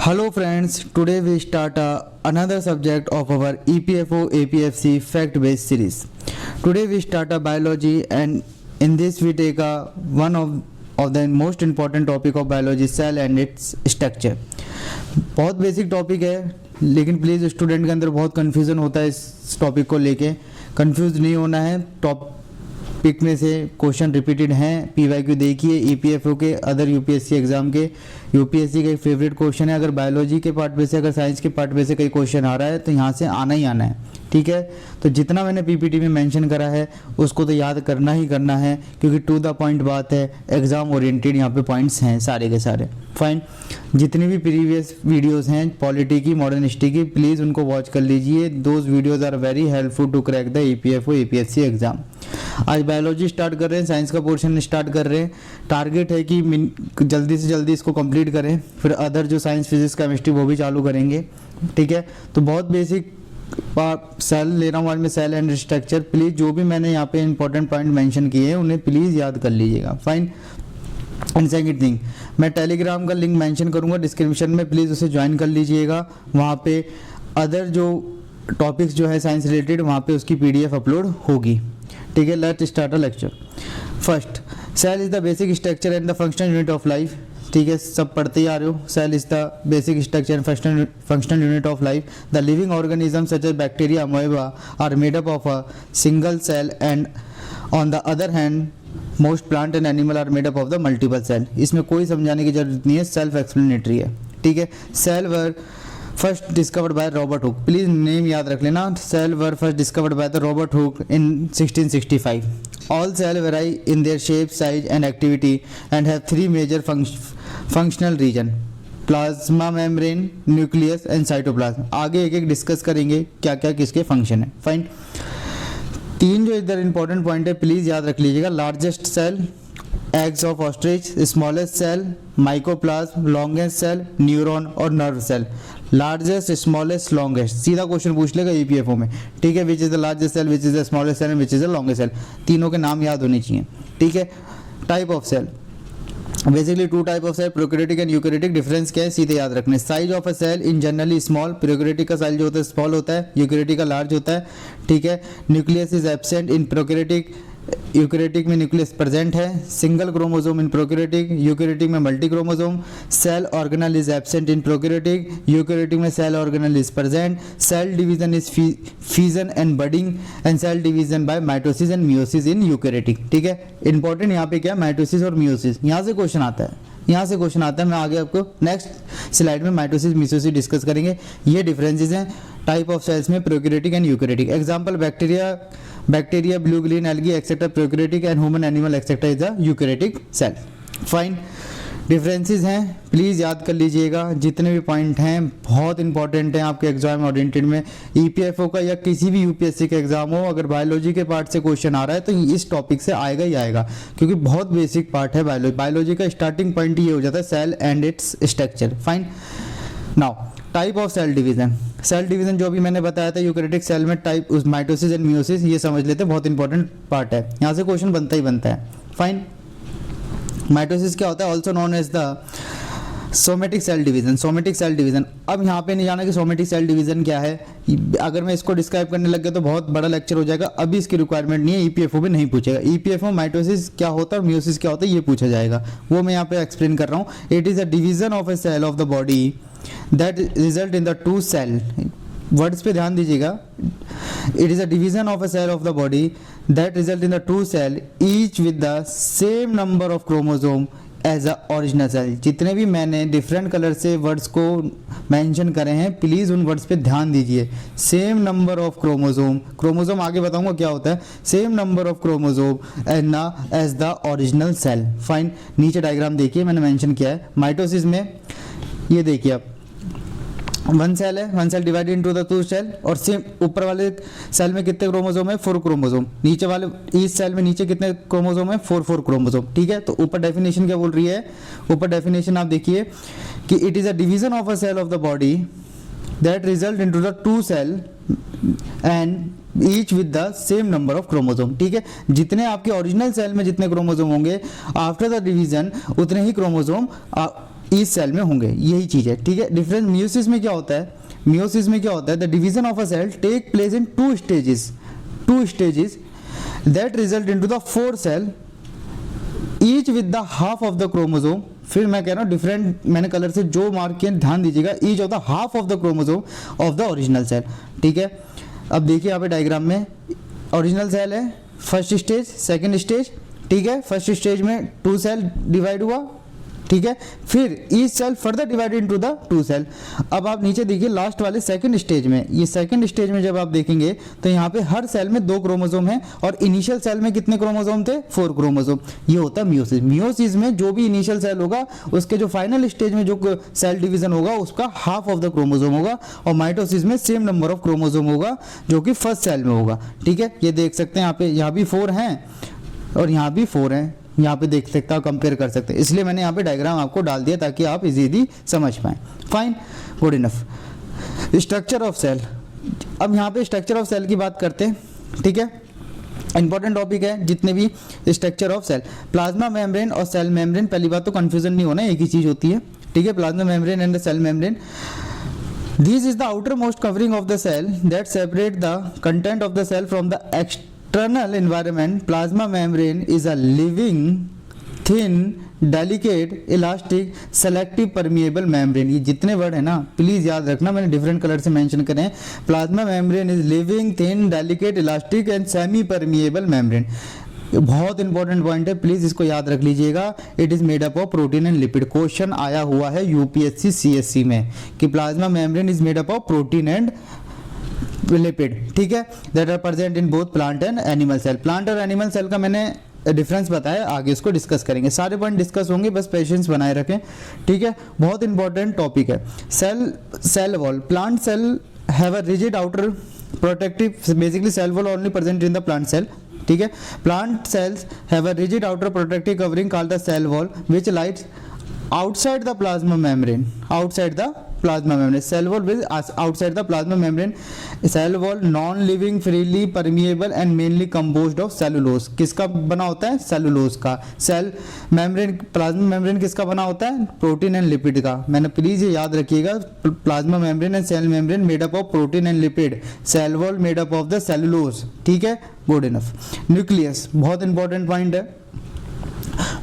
Hello friends, today we start another subject of our EPFO APFC fact based series. Today we start a biology, and in this we take one of the most important topic of biology, cell and its structure. बहुत basic topic है, लेकिन please student के अंदर बहुत confusion होता है इस topic को लेके. कंफ्यूज नहीं होना है. टॉपिक में से क्वेश्चन रिपीटेड हैं. PYQ देखिए, EPFO के, अदर UPSC एग्जाम के. UPSC का एक फेवरेट क्वेश्चन है. अगर बायोलॉजी के पार्ट में से, अगर साइंस के पार्ट में से कोई क्वेश्चन आ रहा है तो यहाँ से आना ही आना है. ठीक है, तो जितना मैंने PPT में मेंशन करा है उसको तो याद करना ही करना है, क्योंकि टू द पॉइंट बात है, एग्जाम ओरिएंटेड यहाँ पे पॉइंट्स हैं सारे के सारे. फाइन. जितनी भी प्रीवियस वीडियोस हैं पॉलिटी की, मॉडर्न हिस्ट्री की, प्लीज़ उनको वॉच कर लीजिए. Those videos are very helpful to crack the EPFO APSC एग्जाम. आज बायोलॉजी स्टार्ट कर रहे हैं, साइंस का पोर्शन स्टार्ट कर रहे हैं. टारगेट है कि जल्दी से जल्दी इसको कंप्लीट करें, फिर अदर जो साइंस, फिजिक्स, केमिस्ट्री वो भी चालू करेंगे. ठीक है, तो बहुत बेसिक सेल ले रहा हूँ आज मैं, सेल एंड स्ट्रक्चर. प्लीज़ जो भी मैंने यहाँ पे इंपॉर्टेंट पॉइंट मेंशन किए हैं उन्हें प्लीज़ याद कर लीजिएगा. फाइन. एंड सेकंड थिंग, मैं टेलीग्राम का लिंक मेंशन करूँगा डिस्क्रिप्शन में, प्लीज़ उसे ज्वाइन कर लीजिएगा. वहाँ पे अदर जो टॉपिक्स जो है साइंस रिलेटेड, वहाँ पे उसकी PDF अपलोड होगी. ठीक है, let start a lecture. First, cell is the basic structure and the functional unit of life. ठीक है, सब पढ़ते ही आ रहे हो. Cell is the basic structure and functional unit of life. The living organism such as bacteria, amoeba are made up of a single cell, and on the other hand most plant and animal are made up of the multiple cell. इसमें कोई समझाने की जरूरत नहीं है, self explanatory है. ठीक है, cell were first discovered by Robert Hooke. Please name याद रख लेना. Cell were first discovered by the Robert Hooke in 1665. All cell vary in their shape, size and activity and have three major functional region: plasma membrane, nucleus and cytoplasm. आगे एक एक discuss करेंगे क्या क्या किसके फंक्शन है. Fine. तीन जो इधर इंपॉर्टेंट पॉइंट है प्लीज याद रख लीजिएगा. Largest cell, eggs of ostrich. Smallest cell, mycoplasm. Longest cell, neuron और nerve cell. Largest, smallest, longest, सीधा क्वेश्चन पूछ लेगा EPFO में. ठीक है, which is the largest cell, which is the smallest cell, which is the longest cell. तीनों के नाम याद होने चाहिए. ठीक है. Type of cell, basically two type of cell, prokaryotic and eukaryotic. Difference क्या है सीधे याद रखने. Size of a cell in generally small. Prokaryotic का साइज जो होता है स्मॉल होता है, यूकैरियोटिक का लार्ज होता है. ठीक है. Nucleus is absent in prokaryotic. Eukaryotic में न्यूक्लियस प्रेजेंट है. Single chromosome in prokaryotic. Eukaryotic में multi chromosome. Cell organelle is absent in prokaryotic. Eukaryotic में cell organelle is present. Cell division is fission and budding, and cell division by mitosis and meiosis in eukaryotic. ठीक है, important यहाँ पे क्या, mitosis और meiosis. यहाँ से question आता है, यहाँ से क्वेश्चन आता है. मैं आगे आपको नेक्स्ट स्लाइड में माइटोसिस मियोसिस डिस्कस करेंगे. ये डिफरेंसेस हैं टाइप ऑफ सेल्स में, prokaryotic and eukaryotic. Example, bacteria, blue green algae etcetera prokaryotic, and human animal etcetera is the eukaryotic cell. Fine. Differences हैं, प्लीज़ याद कर लीजिएगा. जितने भी पॉइंट हैं बहुत इंपॉर्टेंट हैं आपके एग्जाम ओरिएंटेड में. EPFO का या किसी भी UPSC का एग्जाम हो, अगर बायोलॉजी के पार्ट से क्वेश्चन आ रहा है तो इस टॉपिक से आएगा ही आएगा, क्योंकि बहुत बेसिक पार्ट है बायोलॉजी. बायोलॉजी का स्टार्टिंग पॉइंट ये हो जाता है cell and its structure. Fine. Now type of cell division. Cell division जो अभी मैंने बताया था, यूकैरियोटिक सेल में टाइप माइटोसिस एंड मियोसिस, ये समझ लेते हैं, बहुत इंपॉर्टेंट पार्ट है. यहाँ से क्वेश्चन बनता ही बनता है. फाइन. माइटोसिस क्या होता है, also known as the somatic cell division. Somatic cell division, अब यहाँ पे नहीं जाना कि सोमेटिक सेल डिवीजन क्या है. अगर मैं इसको डिस्क्राइब करने लग गया तो बहुत बड़ा लेक्चर हो जाएगा. अभी इसकी रिक्वायरमेंट नहीं है, EPFO भी नहीं पूछेगा. EPFO माइटोसिस क्या होता है और मियोसिस क्या होता है ये पूछा जाएगा, वो मैं यहाँ पे एक्सप्लेन कर रहा हूँ. It is a division of a cell of the body that result in the two cell. Words पे ध्यान दीजिएगा. It is a division of a cell of the body that result in the two cell, each with the same number of chromosome as a original cell. जितने भी मैंने different colour से words को mention करे हैं, please उन words पे ध्यान दीजिए. Same number of chromosome, chromosome आगे बताऊंगा क्या होता है. Same number of chromosome as the original cell. Fine. नीचे डायग्राम देखिए, मैंने मेंशन किया है. माइटोसिस में ये देखिए, आप वन सेल है, one cell divided into the two cell, और सेम ऊपर वाले सेल में कितने क्रोमोसोम है, 4 क्रोमोसोम. नीचे वाले इस सेल में नीचे कितने क्रोमोसोम है, 4 क्रोमोसोम. ठीक है, तो ऊपर डेफिनेशन क्या बोल रही है, ऊपर डेफिनेशन आप देखिए कि it is a division of a cell of the body that result into the two cell and each with the same number of chromosome. ठीक है, जितने आपके ओरिजिनल सेल में जितने क्रोमोसोम होंगे, आफ्टर द डिवीजन उतने ही क्रोमोसोम ईच सेल में होंगे, यही चीज़ है, ठीक है। डिफरेंस मियोसिस में क्या होता है, मियोसिस में क्या होता है, the division of a cell take place in two stages that result into the 4 cell each with the half of the chromosome. फिर मैं कह रहा हूँ डिफरेंट मैंने कलर से जो मार्क किए ध्यान दीजिएगा, each of the half of the chromosome of the original cell, ठीक है। अब देखिए यहाँ पे डायग्राम में ओरिजिनल सेल है, फर्स्ट स्टेज, सेकंड स्टेज, ठीक है। फर्स्ट स्टेज में 2 सेल डिवाइड हुआ, ठीक है। फिर each cell further divided into the 2 cell. अब आप नीचे देखिए लास्ट वाले सेकंड स्टेज में, ये सेकंड स्टेज में जब आप देखेंगे तो यहाँ पे हर सेल में 2 क्रोमोसोम है और इनिशियल सेल में कितने क्रोमोसोम थे, 4 क्रोमोसोम। ये होता है मियोसिस। मियोसिस में जो भी इनिशियल सेल होगा उसके जो फाइनल स्टेज में जो सेल डिवीजन होगा उसका हाफ ऑफ द क्रोमोसोम होगा, और माइटोसिस में सेम नंबर ऑफ क्रोमोसोम होगा जो कि फर्स्ट सेल में होगा, ठीक है। ये देख सकते हैं यहाँ पे, यहाँ भी 4 हैं और यहाँ भी 4 हैं, यहाँ पे देख सकते हैं, कंपेयर कर सकते हैं, इसलिए मैंने यहाँ पे डायग्राम आपको डाल दिया ताकि आप इजीली समझ पाएं। Fine, good enough. Structure of cell, अब यहाँ पे स्ट्रक्चर ऑफ सेल की बात करते हैं, ठीक है। इंपॉर्टेंट टॉपिक है जितने भी structure of cell. Plasma membrane और सेल मेम्ब्रेन, पहली बात तो कंफ्यूजन नहीं होना, एक ही चीज होती है, ठीक है। Plasma membrane and the cell membrane, this is the outer most covering of the cell that separate the content of the cell from the external environment. Plasma membrane is a living, thin, delicate, elastic, selective permeable membrane. ये जितने word है ना please याद रखना, मैंने different colour से mention करे हैं। Plasma membrane is living, thin, delicate, elastic and semi permeable membrane. बहुत इंपॉर्टेंट पॉइंट है, प्लीज इसको याद रख लीजिएगा। It is made up of protein and lipid. Question आया हुआ है यूपीएससी सीएससी में कि plasma membrane is made up of protein and lipid, ठीक है, that are present in both plant and animal cell. Plant और एनिमल सेल का मैंने डिफरेंस बताया, आगे इसको डिस्कस करेंगे, सारे पॉइंट डिस्कस होंगे, बस पेशेंस बनाए रखें, ठीक है। बहुत इंपॉर्टेंट टॉपिक है। Cell wall, plant cell have a rigid outer protective, basically cell wall only present in the plant cell, ठीक है। Plant cells have a rigid outer protective covering called the cell wall which lies outside the plasma membrane, outside the plasma membrane. Cell wall is outside the plasma membrane. Cell wall non living, freely permeable and mainly composed of cellulose. किसका बना होता है, cellulose का। Cell membrane, plasma membrane किसका बना होता है, protein and lipid का। मैंने प्लीज ये याद रखिएगा, plasma membrane and cell membrane made up of protein and lipid, cell wall made up of the cellulose, ठीक है, गुड इनफ। न्यूक्लियस, बहुत इंपॉर्टेंट पॉइंट है।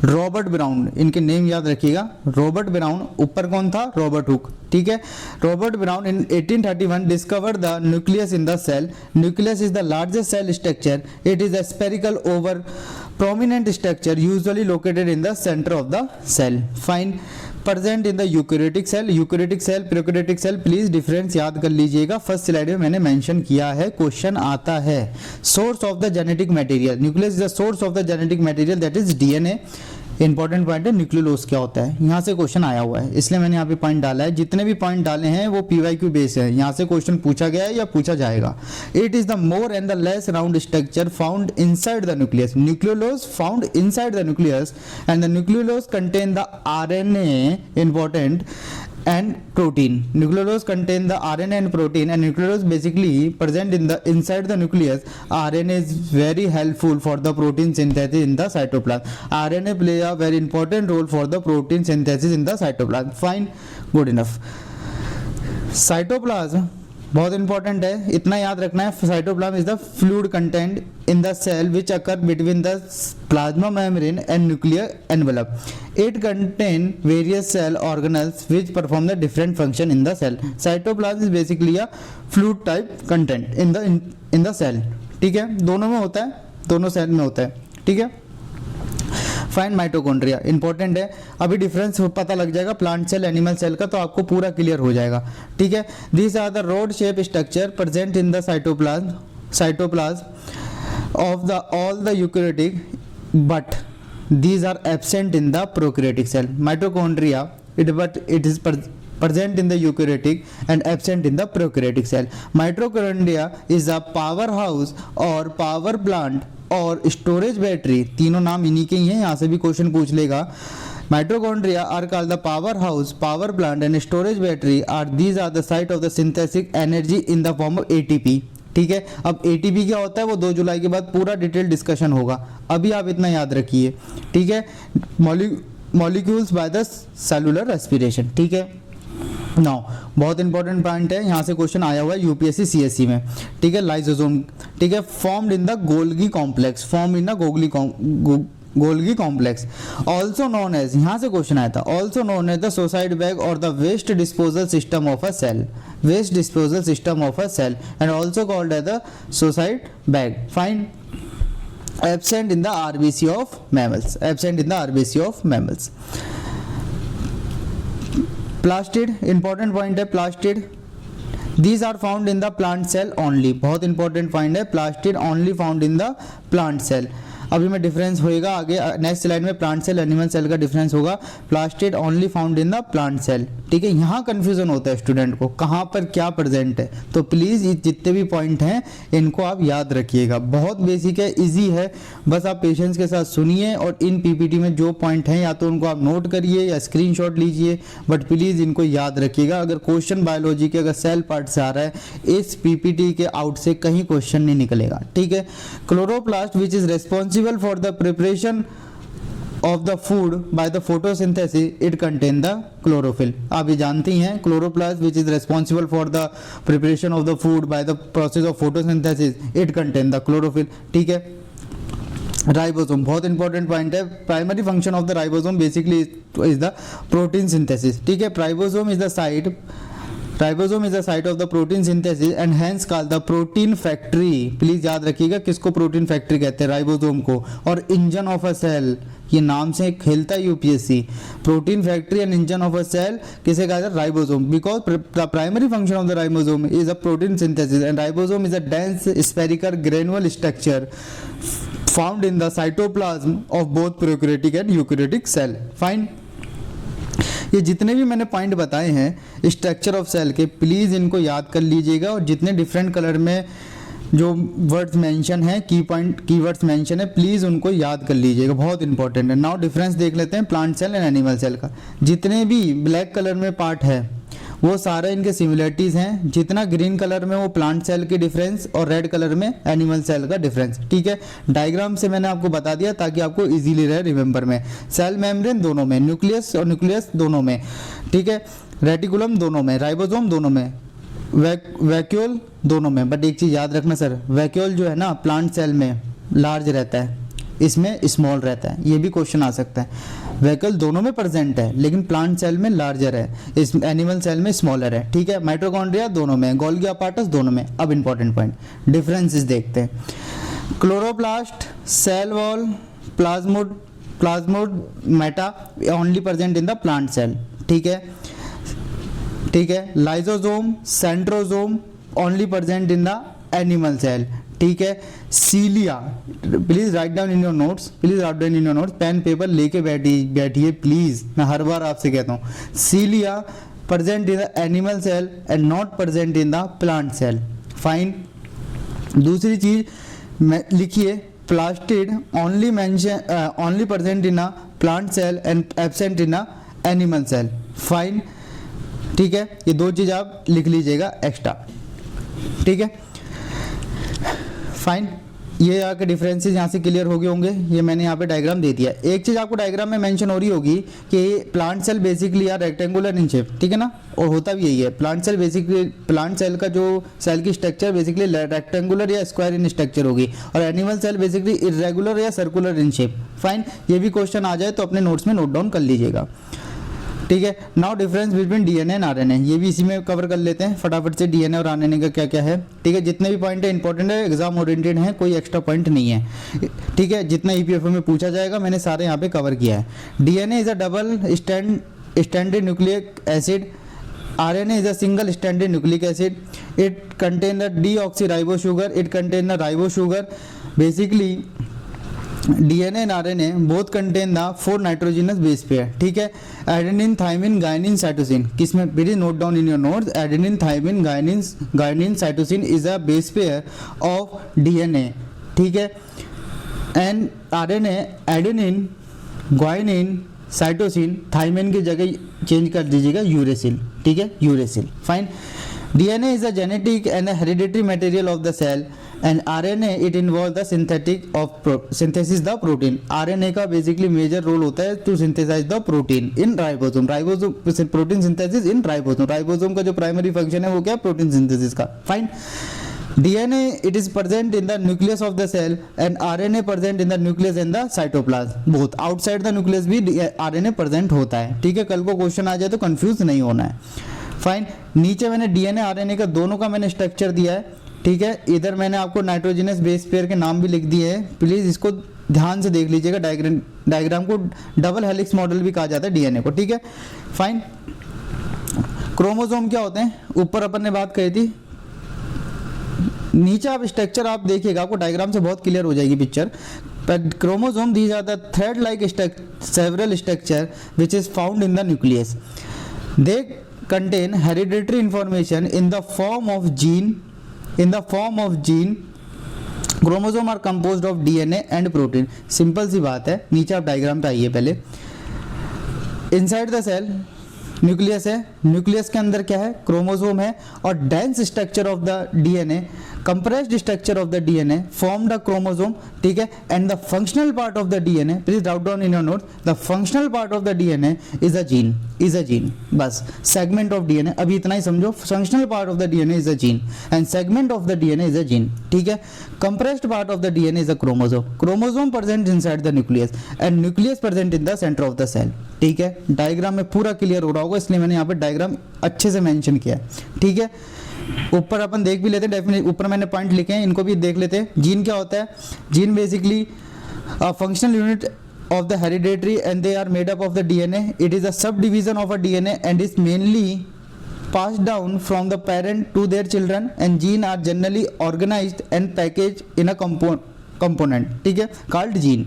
रॉबर्ट ब्राउन, इनके नेम याद रखिएगा। रॉबर्ट ब्राउन, ऊपर कौन था, रॉबर्ट हुक, ठीक है। Robert Brown in 1831 discovered the nucleus in the cell. Nucleus is the largest cell structure. It is a spherical over prominent structure usually located in the center of the cell. Fine, present in the eukaryotic cell. Eukaryotic cell, prokaryotic cell, please difference याद कर लीजिएगा, first slide में मैंने mention किया है, question आता है। Source of the genetic material, nucleus is the source of the genetic material that is DNA. Important point है, न्यूक्लियोलोज क्या होता है, यहाँ से क्वेश्चन आया हुआ है, इसलिए मैंने यहाँ पे पॉइंट डाला है। जितने भी पॉइंट डाले हैं वो पीवाईक्यू बेस है, यहाँ से क्वेश्चन पूछा गया है या पूछा जाएगा। It is the more and the less round structure found inside the nucleus. Nucleolus found inside the nucleus and the nucleolus contain the RNA, important, and protein. Nucleolus contain the RNA and protein, and nucleolus basically present in the inside the nucleus. RNA is very helpful for the protein synthesis in the cytoplasm. RNA play a very important role for the protein synthesis in the cytoplasm. Fine, good enough. Cytoplasm बहुत important है, इतना याद रखना है। Cytoplasm is the fluid content in the cell which occur between the plasma membrane and nuclear envelope. It contain various cell organelles which perform the different function in the cell. Cytoplasm is basically a fluid type content in the cell. ठीक है, दोनों में होता है, दोनों cell में होता है, ठीक है। फाइन, माइटोकॉन्ड्रिया इंपॉर्टेंट है, अभी डिफरेंस पता लग जाएगा प्लांट सेल एनिमल सेल का, तो आपको पूरा क्लियर हो जाएगा, ठीक है। This are the rod shape structure present in the cytoplasm of all the eukaryotic, but these are absent in the prokaryotic cell. Mitochondria, it is present in the eukaryotic and absent in the prokaryotic cell. Mitochondria is a powerhouse or power plant और storage battery, तीनों नाम इन्हीं के ही हैं, यहाँ से भी question पूछ लेगा। Mitochondria are called the powerhouse, power plant and storage battery are these are the site of the synthetic energy in the form of ATP. ठीक है, अब ATP क्या होता है वो 2 जुलाई के बाद पूरा डिटेल डिस्कशन होगा, अभी आप इतना याद रखिए, ठीक है। Molecules by the cellular respiration. ठीक है, नाउ बहुत इंपॉर्टेंट पॉइंट है, यहाँ से क्वेश्चन आया हुआ है यूपीएससी सीएससी में। ठीक है, लाइसोसोम, ठीक है, formed in the Golgi complex, form in the Golgi complex, also known as, यहाँ से क्वेश्चन आया था, also known as the suicide bag और the waste disposal system of a cell, waste disposal system of a cell and also called as the suicide bag. Fine, absent in the RBC of mammals, absent in the RBC of mammals. Plastid, important point है plastid, these are found in the plant cell only, बहुत important point है, plastid only found in the plant cell। अभी में difference होएगा आगे next slide में, plant cell animal cell का difference होगा। Plastid only found in the plant cell. ठीक है, यहाँ कंफ्यूजन होता है स्टूडेंट को कहाँ पर क्या प्रेजेंट है, तो प्लीज़ ये जितने भी पॉइंट हैं इनको आप याद रखिएगा, बहुत बेसिक है, इजी है, बस आप पेशेंस के साथ सुनिए और इन पीपीटी में जो पॉइंट हैं या तो उनको आप नोट करिए या स्क्रीनशॉट लीजिए, बट प्लीज़ इनको याद रखिएगा। अगर क्वेश्चन बायोलॉजी के अगर सेल पार्ट से आ रहा है, इस पीपीटी के आउट से कहीं क्वेश्चन नहीं निकलेगा। ठीक है, chloroplast which is responsible for the preparation of the food by the photosynthesis, it contain the chlorophyll। आप ये जानती हैं, chloroplast which is responsible for the preparation of the food by the process of photosynthesis, it contain the chlorophyll। ठीक है, ribosome बहुत important point है, primary function of the ribosome basically is the protein synthesis. ठीक है, ribosome is the site, ribosome is the site of the protein synthesis and hence called the protein factory. Please याद रखिएगा किसको protein factory कहते हैं, ribosome को। और engine of a cell, ये नाम से खेलता है UPSC, protein factory and engine of a cell किसे कहा जाता है, ribosome, because the primary function of the ribosome is a protein synthesis and ribosome is a dense spherical granular structure found in the cytoplasm of both prokaryotic and eukaryotic cell. Fine, ये जितने भी मैंने point बताए हैं structure of cell के, please इनको याद कर लीजिएगा और जितने डिफरेंट कलर में जो वर्ड्स मेंशन है, की पॉइंट की वर्ड्स मेंशन है, प्लीज़ उनको याद कर लीजिएगा, बहुत इंपॉर्टेंट है। नाउ डिफरेंस देख लेते हैं plant cell and animal cell का। जितने भी ब्लैक कलर में पार्ट है वो सारे इनके सिमिलरिटीज़ हैं, जितना ग्रीन कलर में वो प्लांट सेल की डिफरेंस और रेड कलर में एनिमल सेल का डिफरेंस। ठीक है, डायग्राम से मैंने आपको बता दिया ताकि आपको इजीली रहे रिमेंबर में। सेल मेम्ब्रेन दोनों में, न्यूक्लियस और न्यूक्लियस दोनों में, ठीक है, रेटिकुलम दोनों में, राइबोसोम दोनों में, वैक्यूल दोनों में। बट एक चीज़ याद रखना सर, वैक्यूल जो है ना प्लांट सेल में लार्ज रहता है, इसमें स्मॉल रहता है, ये भी क्वेश्चन आ सकता है। वैक्यूल दोनों में प्रेजेंट है लेकिन प्लांट सेल में लार्जर है, इस एनिमल सेल में स्मॉलर है। ठीक है, माइटोकॉन्ड्रिया दोनों में, गोल्गी अपार्टस दोनों में। अब इंपॉर्टेंट पॉइंट डिफरेंसेस देखते हैं। Chloroplast, cell wall, plasmodesmata only present in the plant cell. ठीक है, ठीक है, lysosome, centrosome only present in the animal cell. ठीक है, cilia, please write down in your notes, please write down in your notes, pen paper लेके बैठिए please, मैं हर बार आपसे कहता हूँ। Cilia present in the animal cell and not present in the plant cell. Fine, दूसरी चीज लिखिए, plastid only mention only present in a plant cell and absent in a animal cell. Fine, ठीक है, ये दो चीज आप लिख लीजिएगा एक्स्ट्रा। ठीक है, फाइन, ये आपके डिफरेंसेस यहाँ से क्लियर हो गए होंगे। ये मैंने यहाँ पे डायग्राम दे दिया। एक चीज़ आपको डायग्राम में मेंशन हो रही होगी कि प्लांट सेल बेसिकली यार रेक्टेंगुलर इन शेप, ठीक है ना, और होता भी यही है। Plant cell basically, plant cell का जो सेल की स्ट्रक्चर बेसिकली रेक्टेंगुलर या स्क्वायर इन स्ट्रक्चर होगी, और एनिमल सेल बेसिकली इरेगुलर या सर्कुलर इन शेप। फाइन, ये भी क्वेश्चन आ जाए तो अपने नोट्स में नोट डाउन कर लीजिएगा। ठीक है, now difference between DNA and RNA, ये भी इसी में कवर कर लेते हैं फटाफट से, डीएनए और आरएनए का क्या क्या है। ठीक है, जितने भी पॉइंट है इंपॉर्टेंट है, एग्जाम ओरिएंटेड है, कोई एक्स्ट्रा पॉइंट नहीं है। ठीक है, जितना ईपीएफओ में पूछा जाएगा मैंने सारे यहाँ पे कवर किया है। DNA is a double standard nucleic acid, RNA is a single stranded nucleic acid. It contains the deoxyribo sugar. It contains the ribo sugar. Basically, DNA and RNA both contain the 4 nitrogenous base pair. ठीक है, adenine, thymine, guanine, cytosine. किसमें? Please note down in your notes. Adenine, thymine, guanine, cytosine is a base pair of DNA. ठीक है, and RNA, adenine, guanine, cytosine, thymine की जगह change कर दीजिएगा uracil. ठीक है, uracil. Fine, DNA is a genetic and hereditary material of the cell and RNA it involve the synthesis the protein. RNA का basically major role होता है to synthesize the protein in ribosome. Protein synthesis in ribosome. Ribosome का जो primary function है वो क्या, protein synthesis का। Fine. DNA it is present in the nucleus of the cell and RNA present in the nucleus and the cytoplasm both। outside the nucleus भी RNA present होता है, ठीक है। कल को क्वेश्चन आ जाए तो कंफ्यूज नहीं होना है। फाइन। नीचे मैंने DNA RNA का दोनों का मैंने स्ट्रक्चर दिया है, ठीक है। इधर मैंने आपको नाइट्रोजनस बेस पेयर के नाम भी लिख दिए हैं, प्लीज इसको ध्यान से देख लीजिएगा। डायग्राम को डबल हेलिक्स मॉडल भी कहा जाता है DNA को, ठीक है। फाइन। क्रोमोसोम क्या होते हैं, ऊपर अपन ने बात कही थी, नीचे आप स्ट्रक्चर आप देखिएगा, आपको डायग्राम से बहुत क्लियर हो जाएगी picture. But chromosome these are the thread-like several structure which is found in the nucleus. They contain hereditary information in the form of gene. Chromosome are composed of DNA and protein. Simple सी बात है। नीचे आप diagram पे आइए पहले। Inside the cell nucleus है, nucleus के अंदर क्या है, क्रोमोसोम है, और dense structure of the DNA, compressed structure of the DNA form the chromosome, ठीक है। And the functional part of the DNA, please write down in your note, the functional part of the DNA is a gene, बस segment of DNA, अभी इतना ही समझो। Functional part of the DNA is a gene and segment of the DNA is a gene, ठीक है। Compressed part of the DNA is a chromosome present inside the nucleus and nucleus present in the centre of the cell, ठीक है। Diagram में पूरा clear हो रहा होगा, इसलिए मैंने यहाँ पे डायग्राम अच्छे से मेंशन किया है, ठीक है। ऊपर अपन देख भी लेते हैं, डेफिनेटली ऊपर मैंने पॉइंट लिखे हैं, इनको भी देख लेते हैं। जीन क्या होता है, gene basically functional unit of the hereditary and they are made up of the DNA. It is a subdivision of a DNA and is mainly passed down from the parent to their children, and gene are generally organized and packaged in a component, ठीक है, called gene.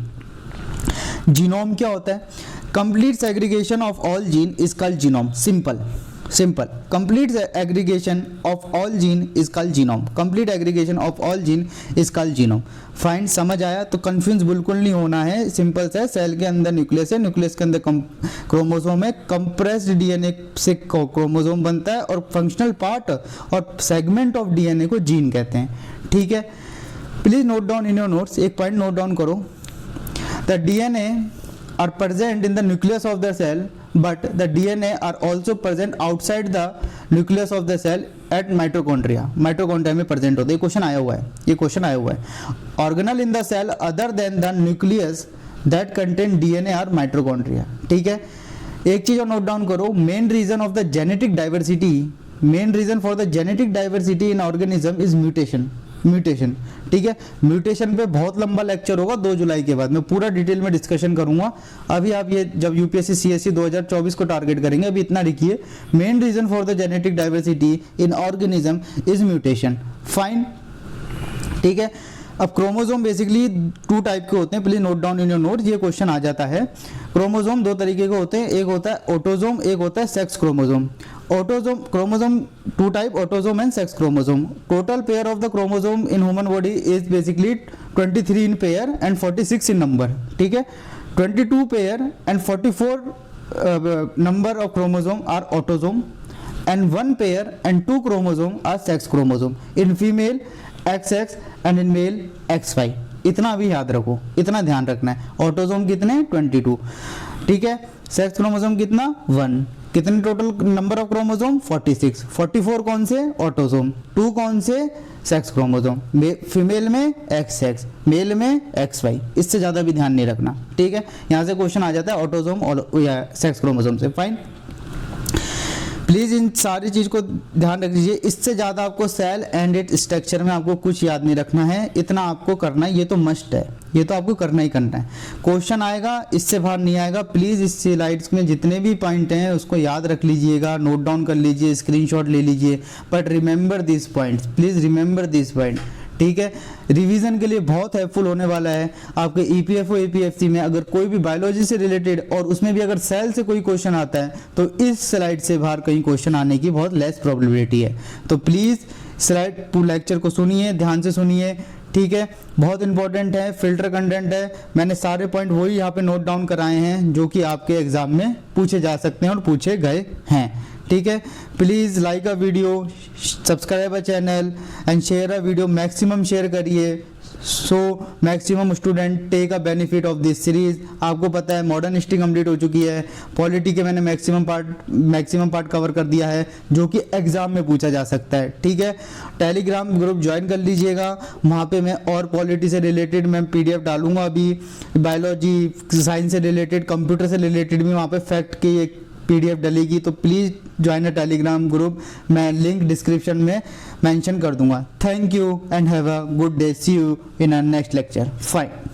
Genome क्या होता है, complete segregation of all gene is called genome. Simple. Complete aggregation of all gene is called genome. Complete aggregation of all gene is called genome. Fine, समझ आया? तो confuse बिल्कुल नहीं होना है, सिंपल सा है। सेल के अंदर न्यूक्लियस है, न्यूक्लियस के अंदर क्रोमोसोम है, कंप्रेस्ड DNA से क्रोमोसोम बनता है, और फंक्शनल पार्ट और सेगमेंट ऑफ DNA को जीन कहते हैं, ठीक है। Please note down in your notes, एक पॉइंट नोट डाउन करो। The DNA are present in the nucleus of the cell, but the DNA are also present outside the nucleus of the cell at mitochondria में present होते हैं। ये question आया हुआ है। Organelle in the cell other than the nucleus that contain DNA are mitochondria, ठीक है। एक चीज और नोट डाउन करो, main reason of the genetic diversity, main reason for the genetic diversity in organism is mutation, ठीक है। Mutation पे बहुत लंबा लेक्चर होगा 2 जुलाई के बाद, मैं पूरा डिटेल में डिस्कशन करूंगा। अभी आप ये जब यूपीएससी सीएससी 2024 को टारगेट करेंगे, अभी इतना लिखिए, main reason for the genetic diversity in organism is mutation. Fine, ठीक है। अब क्रोमोसोम बेसिकली 2 टाइप के होते हैं, please note down in your notes, ये क्वेश्चन आ जाता है। क्रोमोसोम 2 तरीके के होते हैं, एक होता है ऑटोसोम, एक होता है sex chromosome. Autosome chromosome 2 type, autosome and sex chromosome. Total pair of the chromosome in human body is basically 23 in pair and 46 in number, ठीक है। 22 pair and 44 number of chromosome are autosome and 1 pair and 2 chromosome are sex chromosome. In female XX and in male XY. इतना भी याद रखो, इतना ध्यान रखना है। ऑटोसोम कितने, 22, ठीक है। सेक्स क्रोमोसोम कितना, 1। कितने टोटल नंबर ऑफ क्रोमोसोम, 46। 44 कौन से, ऑटोसोम, 2 कौन से, सेक्स क्रोमोसोम। फीमेल में XX, मेल में XY। इससे ज्यादा भी ध्यान नहीं रखना, ठीक है। यहाँ से क्वेश्चन आ जाता है ऑटोसोम और या सेक्स क्रोमोसोम से। फाइन, प्लीज इन सारी चीज को ध्यान रख लीजिए। इससे ज्यादा आपको सेल एंड इट्स स्ट्रक्चर में आपको कुछ याद नहीं रखना है, इतना आपको करना है, ये तो मस्ट है, ये तो आपको करना ही करना है। क्वेश्चन आएगा, इससे बाहर नहीं आएगा। प्लीज इस स्लाइड्स में जितने भी पॉइंट हैं उसको याद रख लीजिएगा, नोट डाउन कर लीजिए, स्क्रीनशॉट ले लीजिए, but remember this points, please remember this point, ठीक है। रिवीजन के लिए बहुत हेल्पफुल होने वाला है आपके ईपीएफओ एपीएफसी में। अगर कोई भी बायोलॉजी से रिलेटेड और उसमें भी अगर सेल से कोई क्वेश्चन आता है तो इस स्लाइड से बाहर कहीं क्वेश्चन आने की बहुत लेस प्रोबेबिलिटी है। तो प्लीज स्लाइड लेक्चर को सुनिए, ध्यान से सुनिए, ठीक है। बहुत इंपॉर्टेंट है, फिल्टर कंटेंट है। मैंने सारे पॉइंट वही यहाँ पे नोट डाउन कराए हैं जो कि आपके एग्जाम में पूछे जा सकते हैं और पूछे गए हैं, ठीक है, please like a video, subscribe a channel and share a video, maximum share करिए so maximum student take a benefit of this series. आपको पता है मॉडर्न हिस्ट्री कंप्लीट हो चुकी है, पॉलिटी के मैंने मैक्सिमम पार्ट कवर कर दिया है जो कि एग्जाम में पूछा जा सकता है। ठीक है, टेलीग्राम ग्रुप ज्वाइन कर लीजिएगा, वहाँ पे मैं और पॉलिटी से रिलेटेड मैं PDF डालूंगा, अभी बायोलॉजी साइंस से रिलेटेड, कंप्यूटर से रिलेटेड भी वहाँ पे फैक्ट की एक PDF डलेगी, तो please join a Telegram group, मैं लिंक डिस्क्रिप्शन में मेंशन कर दूंगा। Thank you and have a good day, see you in a next lecture, fine.